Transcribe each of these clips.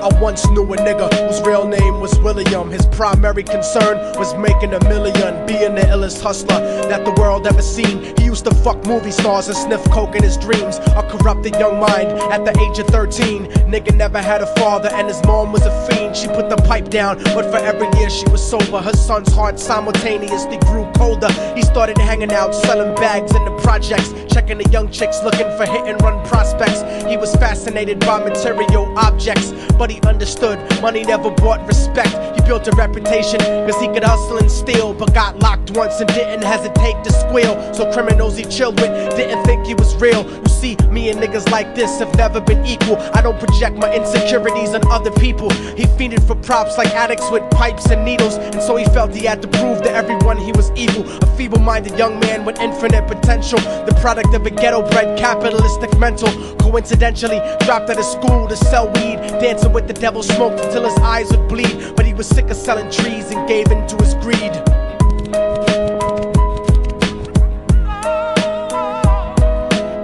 I once knew a nigga whose real name was William. His primary concern was making $1 million, being the illest hustler that the world ever seen. He used to fuck movie stars and sniff coke in his dreams. A corrupted young mind at the age of 13. Nigga never had a father and his mom was a fiend. She put the pipe down, but for every year she was sober, her son's heart simultaneously grew colder. He started hanging out, selling bags in the projects, checking the young chicks looking for hit and run prospects. He was fascinated by material objects, but he understood money never brought respect. He built a reputation cause he could hustle and steal, but got locked once and didn't hesitate to squeal. So criminals he chilled with didn't think he was real. You see, me and niggas like this have never been equal. I don't project my insecurities on other people. He fiended for props like addicts with pipes and needles, and so he felt he had to prove to everyone he was evil. A feeble-minded young man with infinite potential, the product of a ghetto-bred capitalistic mental. Coincidentally dropped out of school to sell weed, dancing with the devil, smoked until his eyes would bleed. But he was sick of selling trees and gave in to his greed.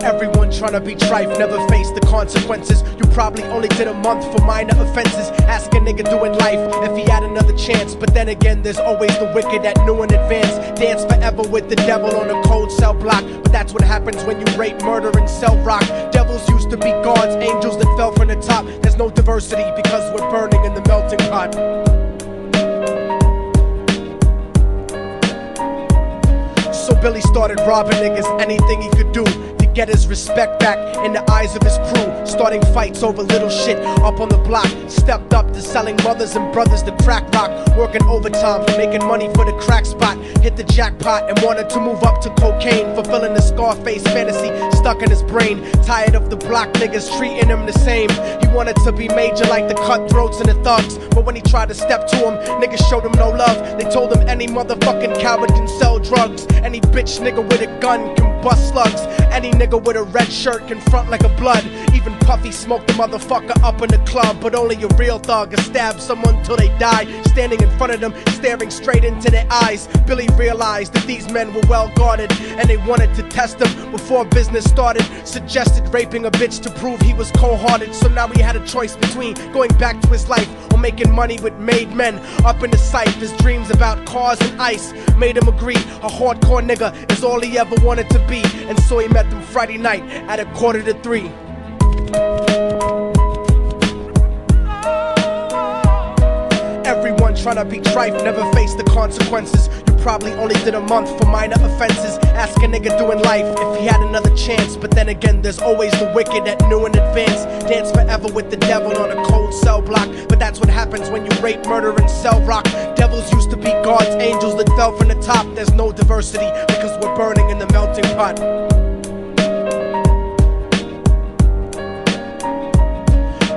Everyone tryna be trife, never face the consequences. You probably only did a month for minor offenses. Ask a nigga doing life if he had another chance. But then again, there's always the wicked that knew in advance. Dance forever with the devil on a cold cell block. But that's what happens when you rape, murder, and sell rock. Devils used to be gods, angels that fell from the top. There's no diversity because we're burning in the melting pot. So Billy started robbing niggas, anything he could do to get his respect back in the eyes of his crew. Starting fights over little shit up on the block. Stepped up to selling mothers and brothers the crack rock. Working overtime, making money for the crack spot. Hit the jackpot and wanted to move up to cocaine, fulfilling the Scarface fantasy stuck in his brain. Tired of the block niggas treating him the same. He wanted to be major like the cutthroats and the thugs, but when he tried to step to him, niggas showed him no love. They told him any motherfucking coward can sell drugs. Any bitch nigga with a gun can bust slugs. Any nigga with a red shirt can front like a blood. Even Puffy smoked the motherfucker up in the club. But only a real thug can stab someone till they die. Standing in front of them, staring straight into their eyes, Billy realized that these men were well guarded, and they wanted to test him before business started. Suggested raping a bitch to prove he was cold-hearted. So now he had a choice between going back to his life or making money with made men. Up in the sight, his dreams about cars and ice made him agree a hardcore nigga is all he ever wanted to be. And so he met them Friday night at 2:45. Everyone tryna be trife, never face the consequences. You probably only did a month for minor offenses. Ask a nigga doing life if he had another chance. But then again, there's always the wicked that knew in advance. Dance forever with the devil on a cold cell block. But that's what happens when you rape, murder, and sell rock. Devils used to be gods, angels that fell from the top. There's no diversity because we're burning in the melting pot.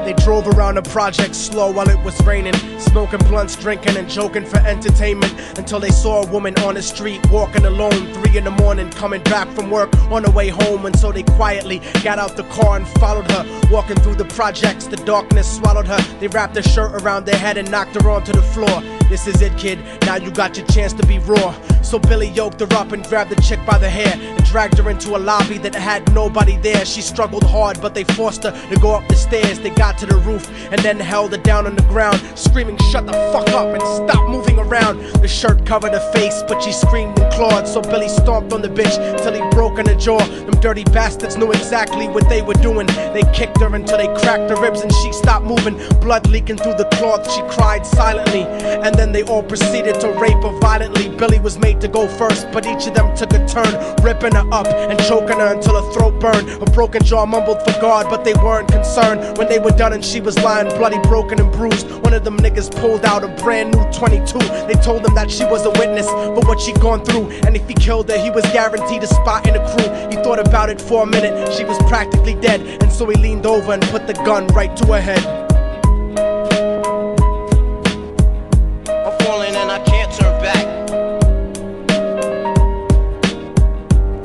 They drove around the project slow while it was raining, smoking blunts, drinking and joking for entertainment, until they saw a woman on the street walking alone, 3 in the morning, coming back from work on her way home. And so they quietly got out the car and followed her. Walking through the projects, the darkness swallowed her. They wrapped her shirt around their head and knocked her onto the floor. This is it, kid, now you got your chance to be raw. So Billy yoked her up and grabbed the chick by the hair and dragged her into a lobby that had nobody there. She struggled hard, but they forced her to go up the stairs. They got to the roof and then held her down on the ground, screaming, "Shut the fuck up and stop moving around." The shirt covered her face, but she screamed and clawed. So Billy stomped on the bitch till he broke in her jaw. Them dirty bastards knew exactly what they were doing. They kicked her until they cracked her ribs and she stopped moving. Blood leaking through the cloth, she cried silently. And then they all proceeded to rape her violently. Billy was made to go first, but each of them took a turn, ripping her up and choking her until her throat burned. Her broken jaw mumbled for God, but they weren't concerned. When they were done and she was lying bloody, broken and bruised, one of them niggas pulled out a brand new 22. They told him that she was a witness for what she'd gone through, and if he killed her, he was guaranteed a spot in the crew. He thought about it for a minute, she was practically dead, and so he leaned over and put the gun right to her head. I'm falling and I can't turn back.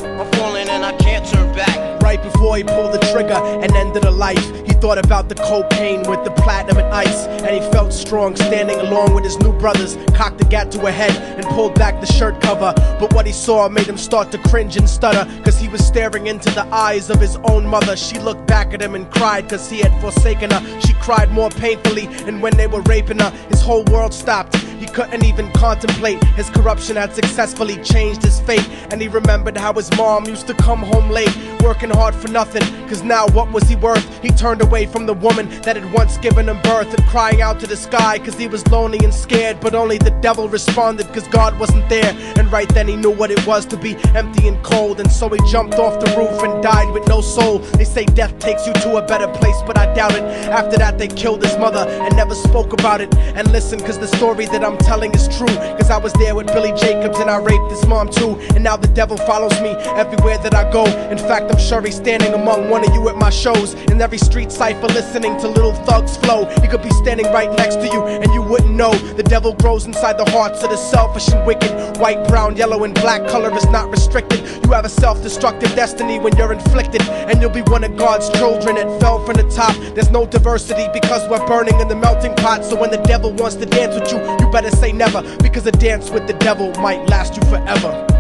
I'm falling and I can't turn back. Right before he pulled the trigger and ended her life, he thought thought about the cocaine with the platinum and ice, and he felt strong standing along with his new brothers. Cocked the gat to a head and pulled back the shirt cover, but what he saw made him start to cringe and stutter, cause he was staring into the eyes of his own mother. She looked back at him and cried cause he had forsaken her. She cried more painfully, and when they were raping her, his whole world stopped. He couldn't even contemplate. His corruption had successfully changed his fate, and he remembered how his mom used to come home late, working hard for nothing, cause now what was he worth? He turned away from the woman that had once given him birth, and crying out to the sky cause he was lonely and scared, but only the devil responded cause God wasn't there. And right then he knew what it was to be empty and cold, and so he jumped off the roof and died with no soul. They say death takes you to a better place, but I doubt it. After that they killed his mother and never spoke about it. And listen, cause the story that I'm telling is true, cause I was there with Billy Jacobs and I raped his mom too. And now the devil follows me everywhere that I go. In fact, I'm sure he's standing among one of you at my shows, in every street cipher listening to little thugs flow. He could be standing right next to you and you wouldn't know. The devil grows inside the hearts of the selfish and wicked. White, brown, yellow, and black color is not restricted. You have a self-destructive destiny when you're inflicted, and you'll be one of God's children that fell from the top. There's no diversity because we're burning in the melting pot. So when the devil wants to dance with you, you better say never, because a dance with the devil might last you forever.